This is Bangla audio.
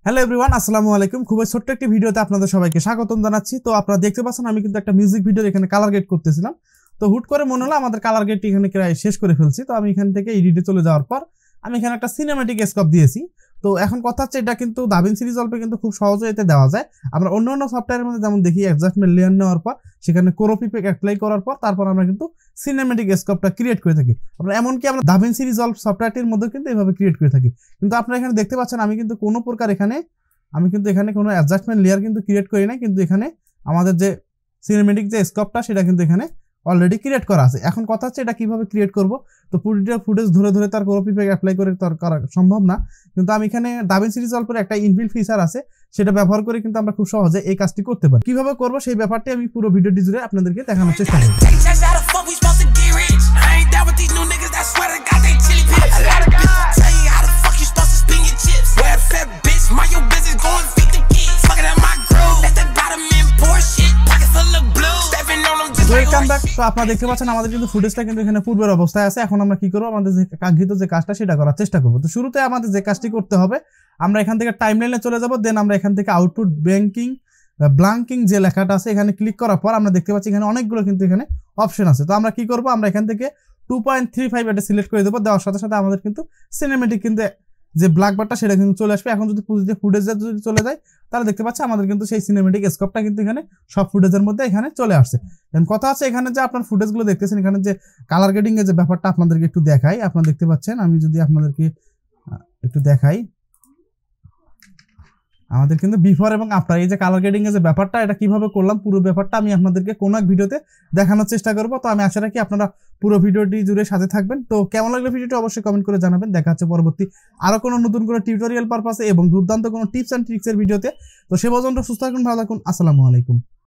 হ্যালো এভরিওয়ান, আসসালামু আলাইকুম। খুবই ছোট্ট একটি ভিডিওতে আপনাদের সবাইকে স্বাগতম জানাচ্ছি। তো আপনারা দেখতে পাচ্ছেন আমি কিন্তু একটা মিউজিক ভিডিও এখানে কালার গ্রেড করতেছিলাম। তো হুট করে মনে হলো আমাদের কালার গ্রেডটি এখানে প্রায় শেষ করে ফেলছি। তো আমি এখান থেকে এডিটে চলে যাওয়ার পর আমি এখানে একটা সিনেম্যাটিক স্কোপ দিয়েছি। তো এখন কথা হচ্ছে এটা কিন্তু দাভিন্সি রিজলভে কিন্তু খুব সহজে এতে দেওয়া যায়। আমরা অন্য সফটওয়্যারের মধ্যে যেমন দেখি অ্যাডজাস্টমেন্ট লেয়ার নেওয়ার পর সেখানে কোরোপিপেক অ্যাপ্লাই করার পর তারপর আমরা কিন্তু সিনেম্যাটিক স্কোপটা ক্রিয়েট করে থাকি। আমরা এমনকি আমরা দাভিন্সি রিজলভ সফটওয়্যারটির মধ্যে কিন্তু এইভাবে ক্রিয়েট করে থাকি। কিন্তু আপনারা এখানে দেখতে পাচ্ছেন আমি কিন্তু কোনো প্রকার এখানে কোনো অ্যাডজাস্টমেন্ট লেয়ার কিন্তু ক্রিয়েট করি না, কিন্তু এখানে আমাদের যে সিনেমেটিক যে স্কোপটা সেটা কিন্তু এখানে অলরেডি ক্রিয়েট করা আছে। এখন কথা হচ্ছে এটা কিভাবে ক্রিয়েট করব। তো পুরোটা ফুটেজ ধরে ধরে তার কোরোপিপেক অ্যাপ্লাই করে তার করা সম্ভব না, কিন্তু আমি এখানে দাভিন্সি রিজলভের একটা ইনবিল্ট ফিচার আছে, সেটা ব্যবহার করে কিন্তু আমরা খুব সহজে এই কাজটি করতে পারি। কিভাবে করব সেই ব্যাপারটি আমি পুরো ভিডিওটি জুড়ে আপনাদেরকে দেখানোর চেষ্টা করব। Welcome back. তো আপনারা দেখতে পাচ্ছেন আমাদের কিন্তু ফুটেজটা কিন্তু এখানে পূর্বের অবস্থায় আছে। এখন আমরা কি করব, আমাদের যে কাঙ্ক্ষিত যে কাজটা সেটা করার চেষ্টা করব। তো শুরুতে আমাদের যে কাজটি করতে হবে, আমরা এখান থেকে টাইমলাইনে চলে যাব। দেন আমরা এখান থেকে আউটপুট ব্ল্যাঙ্কিং যে লেখাটা আছে এখানে ক্লিক করার পর আমরা দেখতে পাচ্ছি এখানে অনেকগুলো কিন্তু এখানে অপশন আছে। তো আমরা কি করব, আমরা এখান থেকে 2.35 এটা সিলেক্ট করে দেবো। দেওয়ার সাথে সাথে আমাদের কিন্তু সিনেমেটিক কিন্তু যে ব্ল্যাক বারটা সেটা কিন্তু চলে আসবে। এখন যদি ফুটেজে যদি চলে যায় তাহলে দেখতে পাচ্ছি আমাদের কিন্তু সেই সিনেমেটিক স্কোপটা কিন্তু এখানে সব ফুটেজের মধ্যে এখানে চলে আসছে। কথা আছে এখানে যে আপনার ফুটেজগুলো দেখতেছেন, এখানে যে কালার গ্রেডিং এর যে ব্যাপারটা আপনাদেরকে একটু দেখাই। আপনারা দেখতে পাচ্ছেন, আমি যদি আপনাদেরকে একটু দেখাই, আমাদের কিন্তু বিফোর এবং আফটার এই যে কালার গ্রেডিং এর যে ব্যাপারটা এটা কিভাবে করলাম পুরো ব্যাপারটা আমি আপনাদেরকে কোনো এক ভিডিওতে দেখানোর চেষ্টা করব। তো আমি আশা রাখি আপনারা পুরো ভিডিওটি জুড়ে সাথে থাকবেন। তো কেমন লাগলো ভিডিওটি অবশ্যই কমেন্ট করে জানাবেন। দেখা হচ্ছে পরবর্তী আরো কোনো নতুন কোনো টিউটোরিয়াল পারপাসে এবং দুর্দান্ত কোনো টিপস অ্যান্ড ট্রিক্স এর ভিডিওতে। তো সে পর্যন্ত সুস্থ থাকুন, ভালো থাকুন। আসসালামু আলাইকুম।